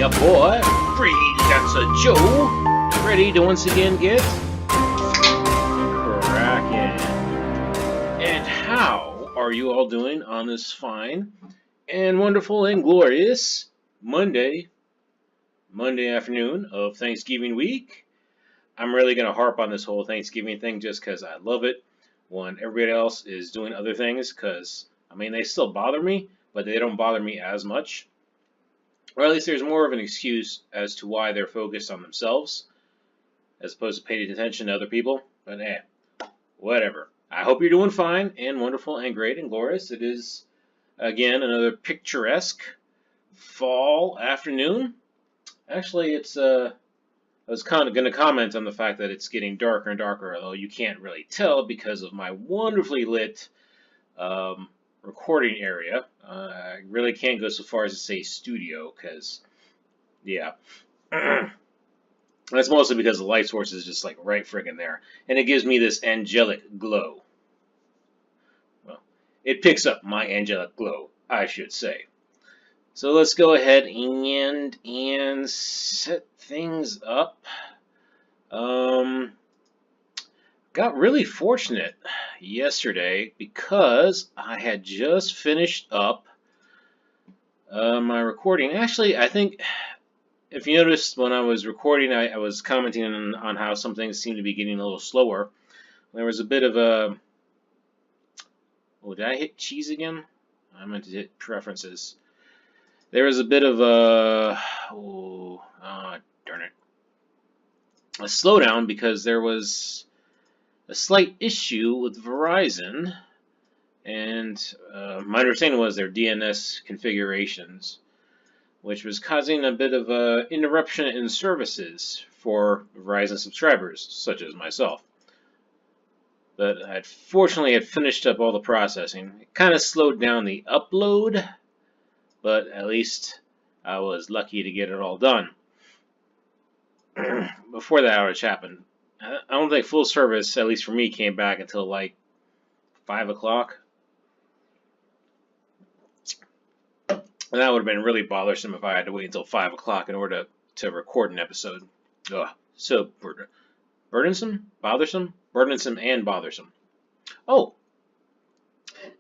your boy, Freelancer Joe, ready to once again get cracking. And how are you all doing on this fine and wonderful and glorious Monday afternoon of Thanksgiving week? I'm really going to harp on this whole Thanksgiving thing just because I love it when everybody else is doing other things, because, I mean, they still bother me, but they don't bother me as much. Or at least there's more of an excuse as to why they're focused on themselves as opposed to paying attention to other people. But whatever. I hope you're doing fine and wonderful and great and glorious. It is, again, another picturesque fall afternoon. Actually, it's I was kind of going to comment on the fact that it's getting darker and darker, although you can't really tell because of my wonderfully lit recording area. I really can't go so far as to say studio, because, yeah. That's mostly because the light source is just like right friggin' there. And it gives me this angelic glow. Well, it picks up my angelic glow, I should say. So let's go ahead and set things up. Got really fortunate yesterday because I had just finished up my recording. Actually, I think if you noticed when I was recording, I was commenting on how some things seemed to be getting a little slower. There was a bit of a... Oh, did I hit cheese again? I meant to hit preferences. There was a bit of a... Oh, darn it. A slowdown because there was a slight issue with Verizon, and my understanding was their DNS configurations, which was causing a bit of a interruption in services for Verizon subscribers, such as myself. But I fortunately had finished up all the processing. It kind of slowed down the upload, but at least I was lucky to get it all done. Before that outage happened, I don't think full service, at least for me, came back until like 5 o'clock. And that would have been really bothersome if I had to wait until 5 o'clock in order to record an episode. Ugh, so burdensome? Bothersome? Burdensome and bothersome. Oh,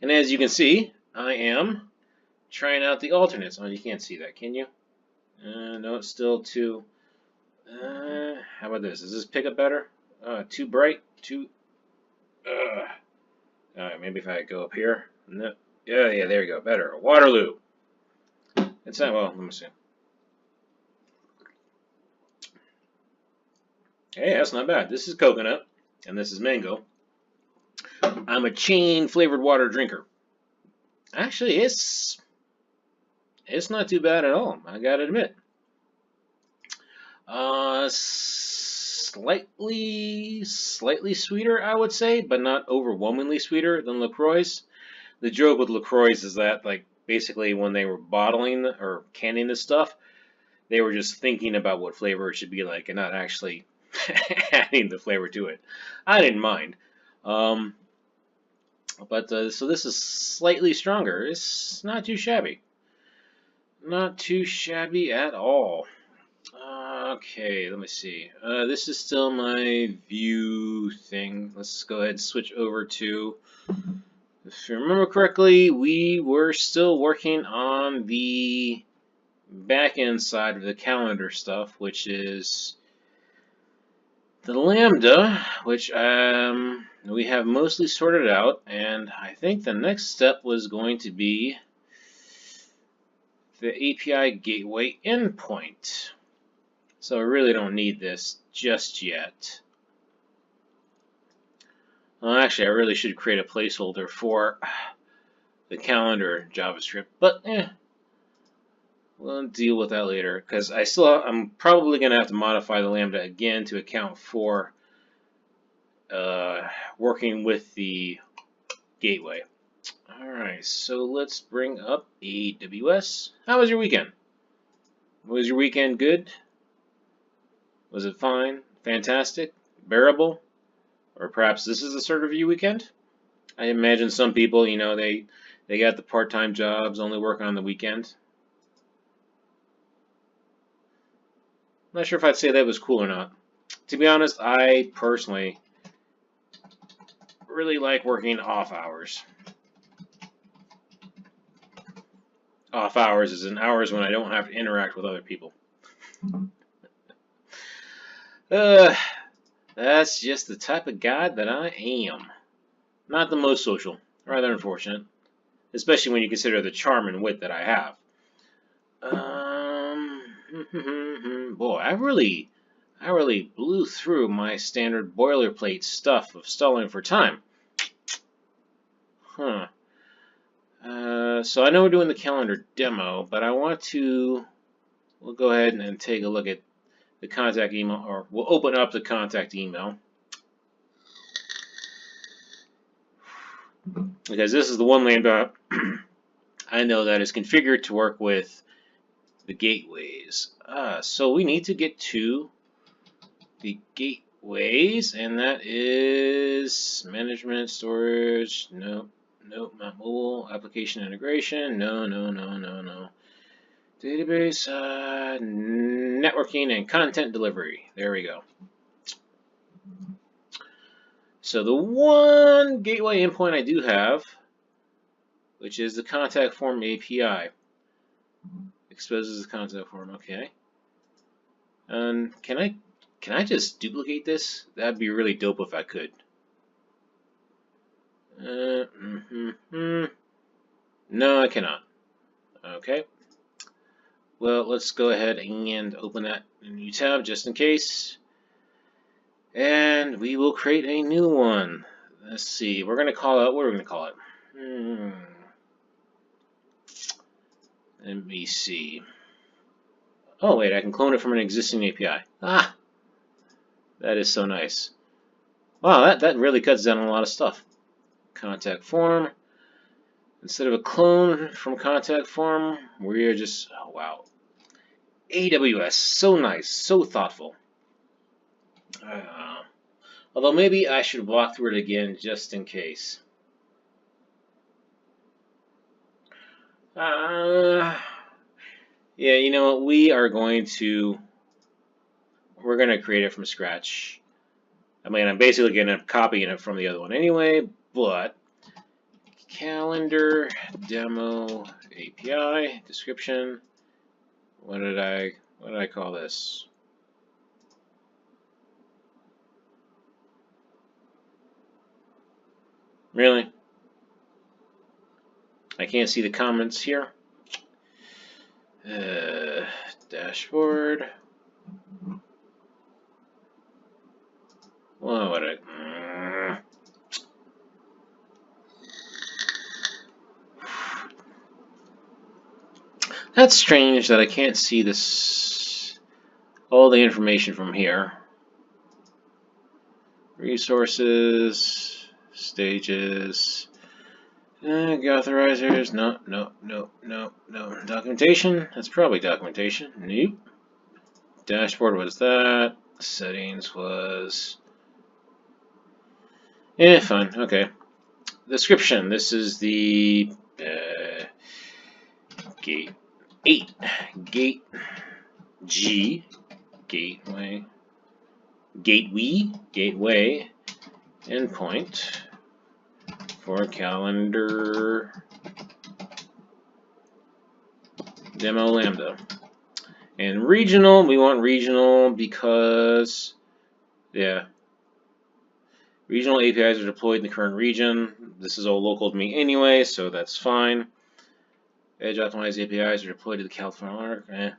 and as you can see, I am trying out the alternates. Oh, you can't see that, can you? No, it's still too... how about this? Does this pick up better? Too bright? Too... Alright, maybe if I go up here. No. Yeah, there you go. Better. Waterloo. It's not... Well, let me see. Hey, that's not bad. This is coconut, and this is mango. I'm a chain-flavored water drinker. Actually, it's not too bad at all, I gotta admit. Slightly sweeter, I would say, but not overwhelmingly sweeter than LaCroix. The joke with LaCroix is that, like, basically when they were bottling or canning this stuff, they were just thinking about what flavor it should be like and not actually adding the flavor to it. I didn't mind. So this is slightly stronger. It's not too shabby. Not too shabby at all. Okay, let me see. This is still my view thing. Let's go ahead and switch over to... If you remember correctly, we were still working on the back-end side of the calendar stuff, which is the Lambda, which we have mostly sorted out, and I think the next step was going to be the API gateway endpoint. So I really don't need this just yet. Well, actually, I really should create a placeholder for the calendar JavaScript, but we'll deal with that later, because I'm probably going to have to modify the Lambda again to account for working with the gateway. Alright, so let's bring up AWS. How was your weekend? Was your weekend good? Was it fine? Fantastic? Bearable? Or perhaps this is the start of your weekend? I imagine some people, you know, they got the part-time jobs, only working on the weekend. not sure if I'd say that was cool or not. To be honest, I personally really like working off hours. Off hours is in hours when I don't have to interact with other people. Uh, that's just the type of guy that I am. Not the most social, rather unfortunate, especially when you consider the charm and wit that I have. Boy, I really blew through my standard boilerplate stuff of stalling for time. Huh. So I know we're doing the calendar demo, but I want to, we'll go ahead and take a look at the contact email, or we'll open up the contact email. Because this is the one lambda I know that is configured to work with the gateways. So we need to get to the gateways, and that is management, storage, nope, not mobile, application integration, no. Database, networking, and content delivery. There we go. So the one gateway endpoint I do have, which is the contact form API, exposes the contact form. Okay. And can I just duplicate this? That'd be really dope if I could. No, I cannot. Okay. Well, let's go ahead and open that in a new tab just in case. And we will create a new one. Let's see. We're going to call it, what are we going to call it? Let me see. Oh, wait, I can clone it from an existing API. Ah, that is so nice. Wow, that really cuts down on a lot of stuff. Contact form. Instead of a clone from contact form, we are just, oh, wow. AWS, so nice, so thoughtful. Although maybe I should walk through it again just in case. Yeah, you know what? We're going to create it from scratch. I mean, I'm basically going to copy it from the other one anyway, but calendar demo API description. What did I call this? Really? I can't see the comments here. Dashboard. Well, what That's strange that I can't see this, all the information from here. Resources, stages, authorizers, no. Documentation, that's probably documentation. Nope. Dashboard was that. Settings was, fine, okay. Description, this is the gate 8, gate G, gateway endpoint for calendar demo lambda. And regional, we want regional because, yeah, regional APIs are deployed in the current region. This is all local to me anyway, so that's fine. Edge optimized APIs are deployed to the California.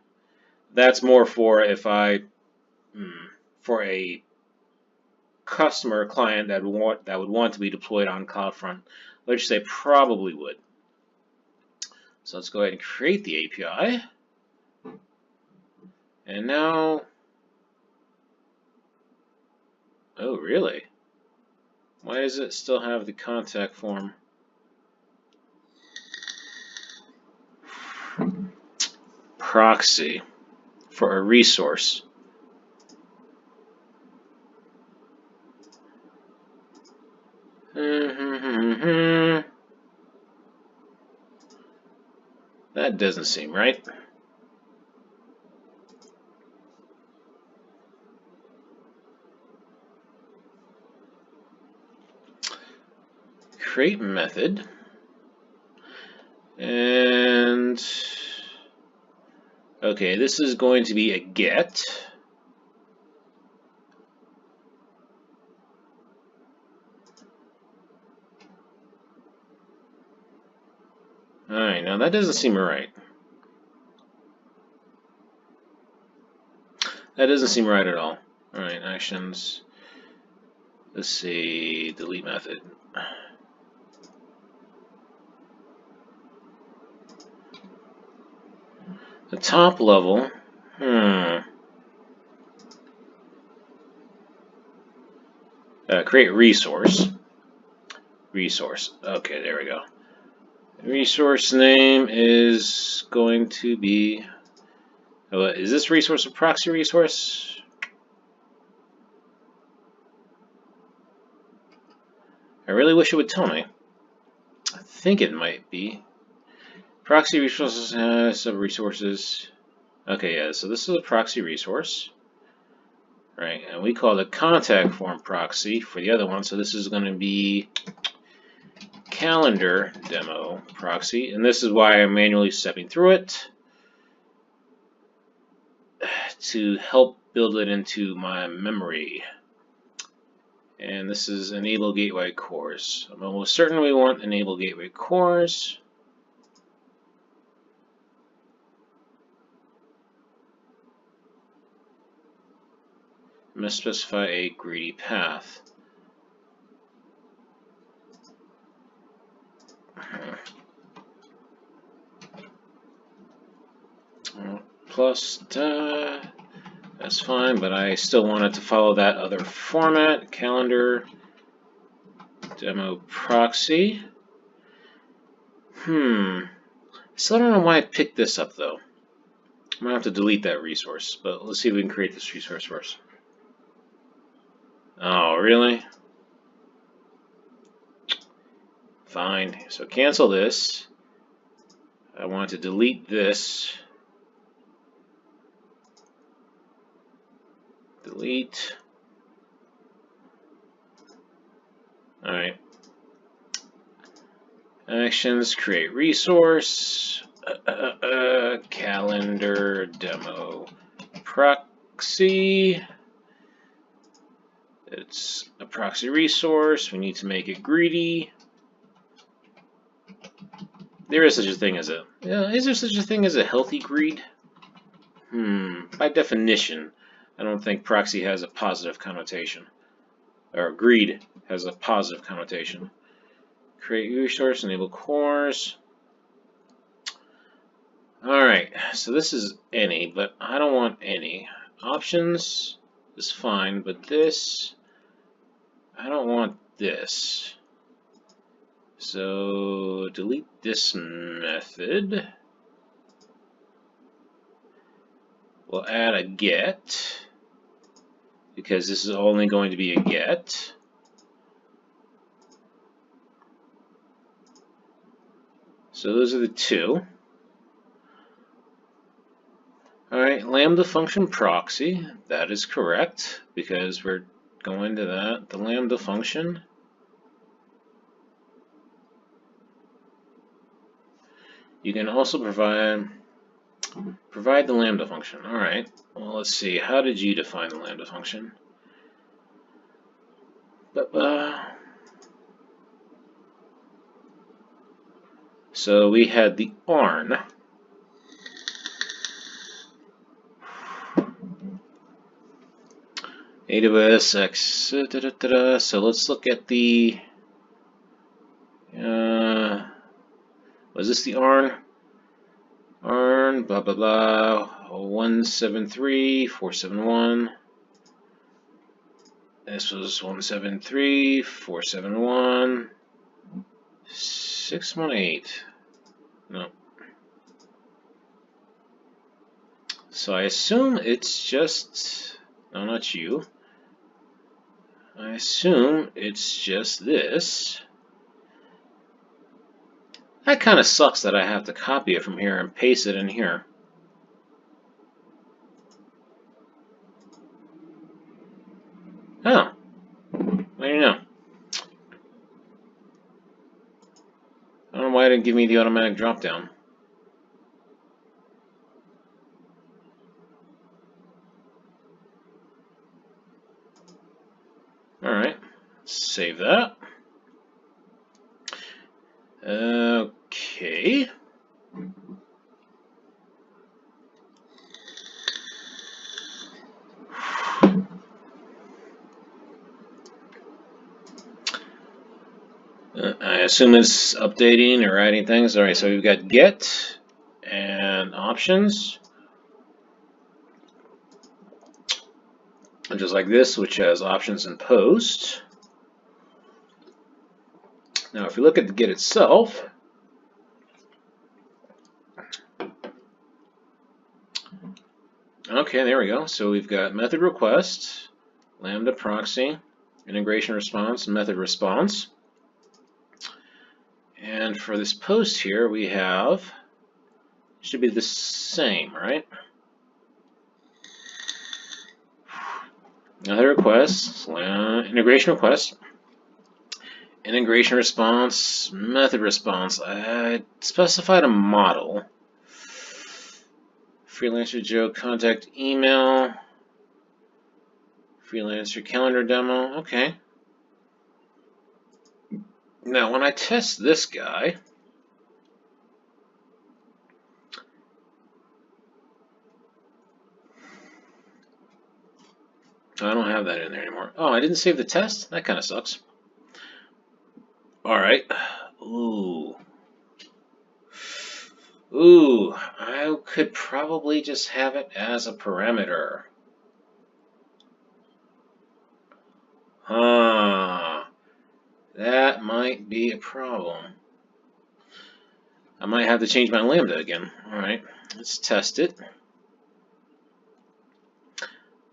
That's more for if for a customer client that would want to be deployed on CloudFront, which they probably would. So let's go ahead and create the API. And now, oh really? Why does it still have the contact form? Proxy for a resource. That doesn't seem right. create method, and okay, this is going to be a get. Alright, now that doesn't seem right. That doesn't seem right at all. Alright, actions. Let's see, delete method. The top level. Create resource. Resource. Okay, there we go. Resource name is going to be. Is this resource a proxy resource? I really wish it would tell me. I think it might be. Proxy resources has sub resources. Okay, yeah, so this is a proxy resource. Right, and we call the contact form proxy for the other one, so this is going to be calendar demo proxy, and this is why I'm manually stepping through it to help build it into my memory. And this is enable gateway cores. I'm almost certain we want enable gateway cores. I'm going to specify a greedy path. Plus, that's fine, but I still wanted to follow that other format, calendar demo proxy. Still don't know why I picked this up, though. I'm going to have to delete that resource, but let's see if we can create this resource first. Oh, really? Fine. So cancel this. I want to delete this. Delete. Alright. Actions, create resource. Calendar demo proxy. It's a proxy resource. We need to make it greedy. There is such a thing as a... is there such a thing as a healthy greed? By definition, I don't think proxy has a positive connotation. Or greed has a positive connotation. Create resource, enable cores. Alright, so this is any, but I don't want any. Options is fine, but this, I don't want this. So delete this method. We'll add a get, because this is only going to be a get. So those are the two. Alright, lambda function proxy, that is correct, because we're going to that. The lambda function. You can also provide the lambda function. Alright, well, let's see. How did you define the lambda function? So we had the ARN. AWS X. So let's look at the. Was this the ARN? ARN, blah blah blah. 173.471. This was 173.471. 618. No. So I assume it's just. No, not you. I assume it's just this. That kind of sucks that I have to copy it from here and paste it in here. Oh. Well, you know. why didn't it give me the automatic drop down? Alright, save that. Okay. I assume it's updating or adding things. Alright, so we've got get and options. And just like this, which has options and post. Now, if you look at the get itself, okay, there we go. So we've got method request, lambda proxy, integration response, method response. And for this post here, we have, should be the same, right? Method request, integration request, integration response, method response. I specified a model. Freelancer Joe contact email. Freelancer calendar demo. Okay. Now, when I test this guy, I don't have that in there anymore. Oh, I didn't save the test? That kind of sucks. Alright. Ooh. I could probably just have it as a parameter. That might be a problem. I might have to change my lambda again. Alright, let's test it.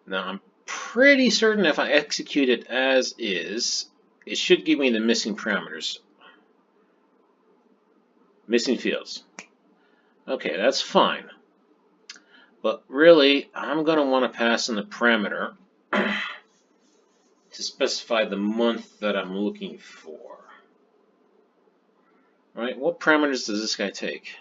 Now, I'm pretty certain if I execute it as is, it should give me the missing parameters. Missing fields. Okay, that's fine. But really, I'm going to want to pass in the parameter to specify the month that I'm looking for. All right, what parameters does this guy take?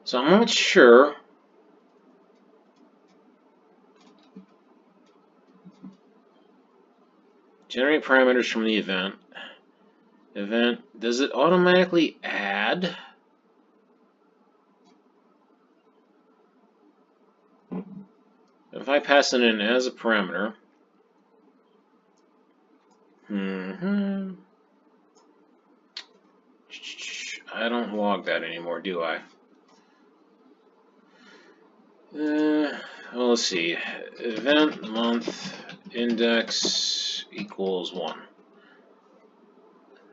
So I'm not sure. Generate parameters from the event. Event, does it automatically add? If I pass it in as a parameter, I don't log that anymore, do I? Well, let's see. Event month index equals 1.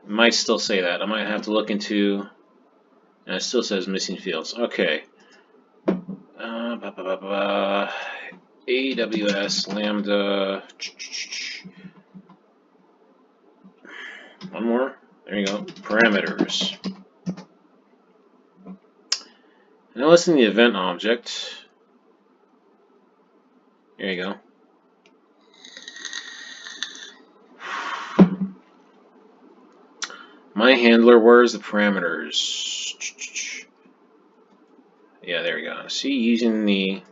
It might still say that. I might have to look into, and it still says missing fields. Okay. AWS lambda. One more. There you go. Parameters. Now it's in the event object. There you go. My handler, where's the parameters? Yeah, there we go. See, using the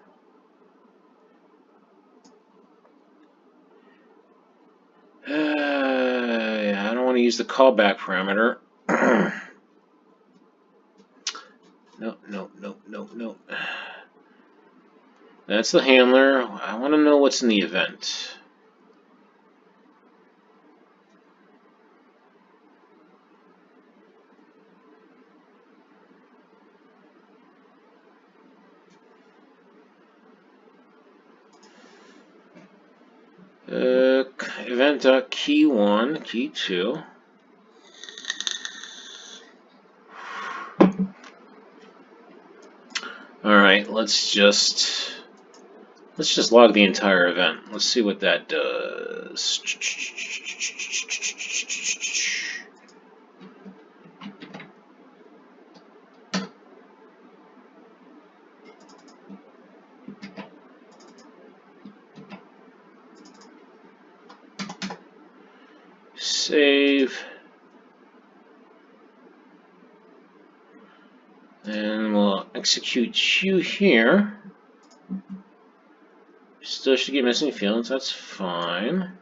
yeah, I don't want to use the callback parameter. No. That's the handler. I want to know what's in the event. Event.key1, key2. Alright, let's just log the entire event. Let's see what that does. Save. And we'll execute you here. Still should get missing fields, that's fine.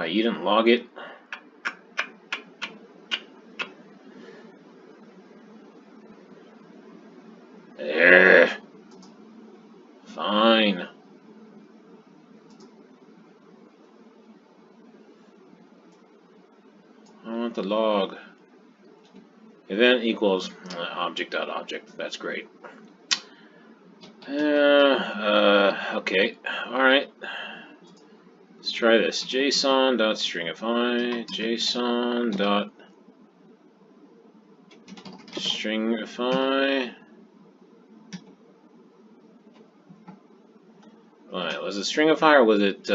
You didn't log it. There. Fine. I want the log. Event equals object.object. That's great. Okay. Alright. Let's try this. JSON.stringify. JSON.stringify. Alright, was it stringify or was it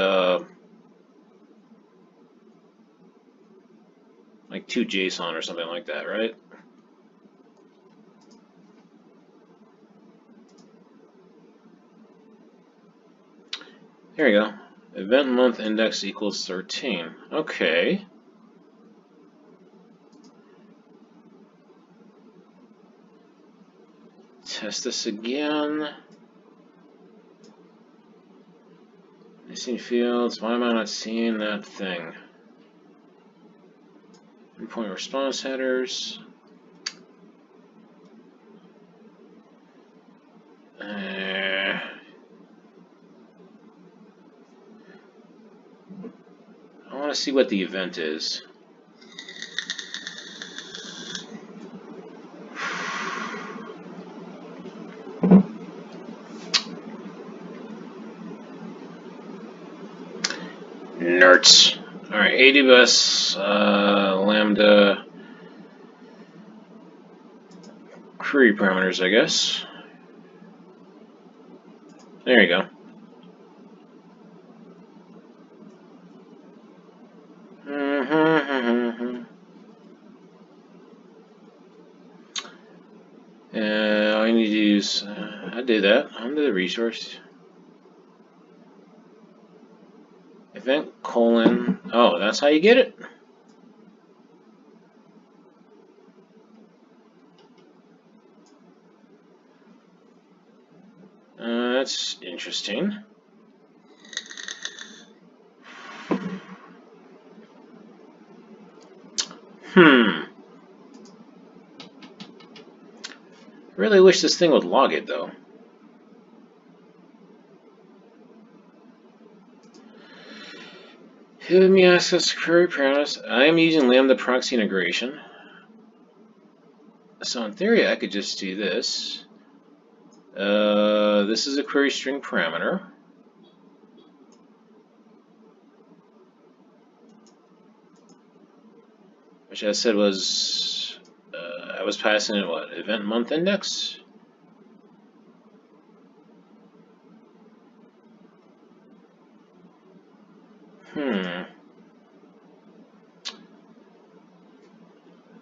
like 2JSON or something like that, right? Here we go. Event month index equals 13. Okay. Test this again. Missing fields. Why am I not seeing that thing? Endpoint response headers. I want to see what the event is. Nerds. Alright, AWS Lambda query parameters, I guess. There you go. All you need to use, I did that under the resource. Event colon, oh, that's how you get it? That's interesting. I really wish this thing would log it, though. Let me access query parameters. I am using Lambda proxy integration. So in theory, I could just do this. This is a query string parameter. Which I said was, I was passing it what? Event month index?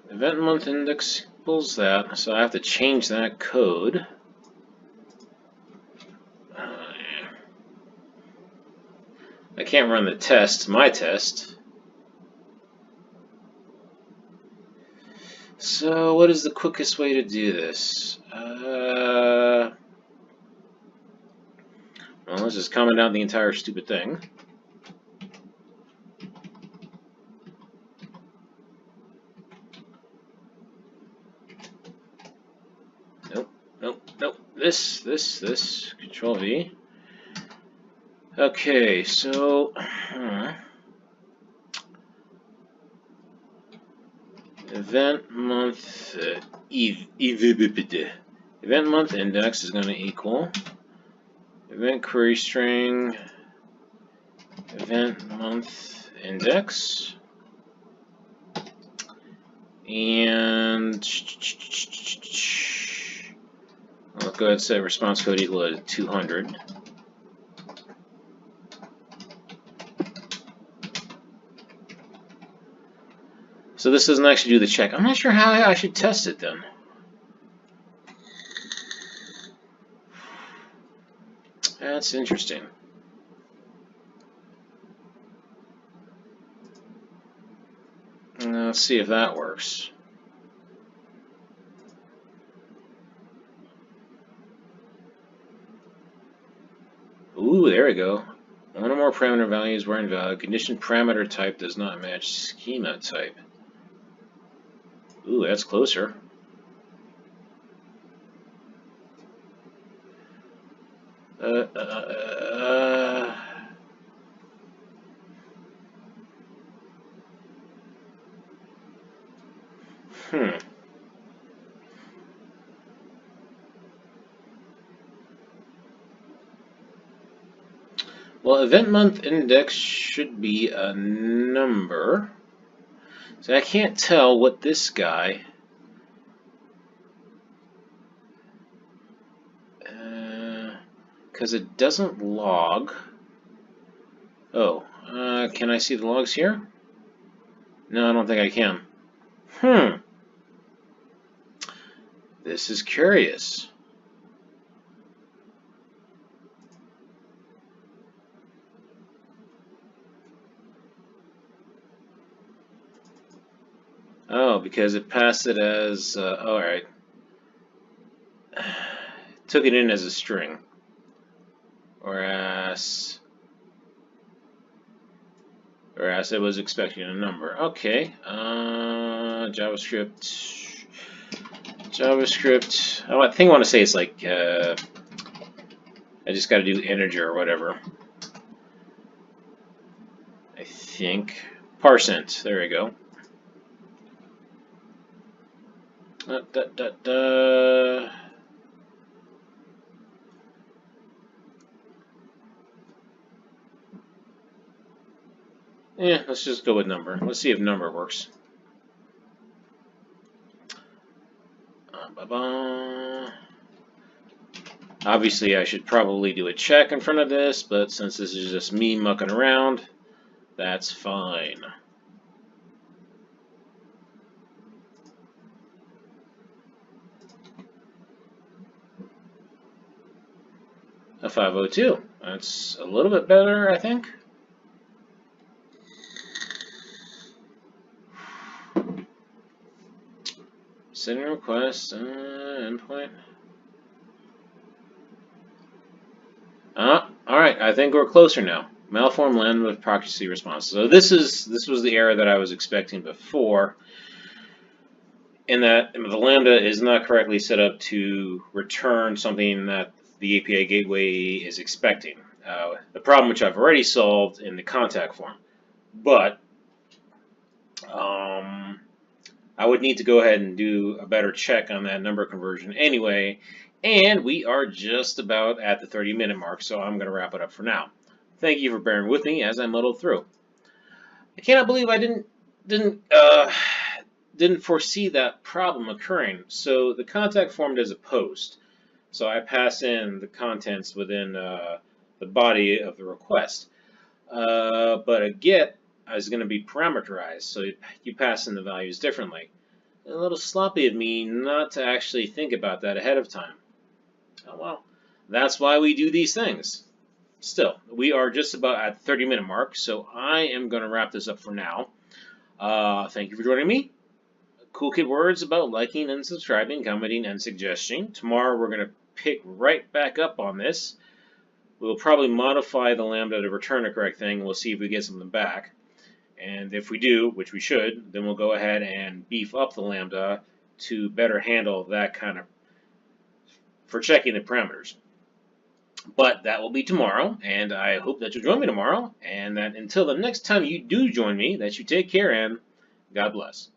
Event month index equals that, so I have to change that code. I can't run the test, my test. So what is the quickest way to do this? Well, let's just comment out the entire stupid thing. Nope. This. Control V. Okay, so event month event month index is going to equal event query string event month index, and I'll go ahead and set response code equal to 200. So this doesn't actually do the check. I'm not sure how I should test it then. That's interesting. Let's see if that works. Ooh, there we go. One or more parameter values were invalid. Condition parameter type does not match schema type. Ooh, that's closer. Uh, uh, uh, hmm. Well, event month index should be a number. So I can't tell what this guy. Because it doesn't log. Oh, can I see the logs here? No, I don't think I can. This is curious. Oh, because it passed it as, alright. Took it in as a string. Whereas it was expecting a number. Okay, JavaScript. Oh, I think I want to say it's like, I just got to do integer or whatever. I think. Parseint, there we go. Yeah, let's just go with number. Let's see if number works. Obviously, I should probably do a check in front of this, but since this is just me mucking around, that's fine. A 502. That's a little bit better, I think. Sending request, endpoint. Alright, I think we're closer now. Malform land with proxy response. So this was the error that I was expecting before, in that the Lambda is not correctly set up to return something that the API gateway is expecting. The problem which I've already solved in the contact form. But I would need to go ahead and do a better check on that number conversion anyway. And we are just about at the 30-minute mark, so I'm going to wrap it up for now. Thank you for bearing with me as I muddled through. I cannot believe I didn't foresee that problem occurring. So the contact form does a post. So I pass in the contents within the body of the request. But a get is going to be parameterized, so you pass in the values differently. A little sloppy of me not to actually think about that ahead of time. Oh well, that's why we do these things. Still, we are just about at the 30-minute mark, so I am going to wrap this up for now. Thank you for joining me. Cool kid words about liking and subscribing, commenting, and suggesting. Tomorrow we're going to pick right back up on this. We'll probably modify the Lambda to return the correct thing. We'll see if we get something back. And if we do, which we should, then we'll go ahead and beef up the Lambda to better handle that kind of, for checking the parameters. But that will be tomorrow, and I hope that you'll join me tomorrow, and that until the next time you do join me, that you take care and God bless.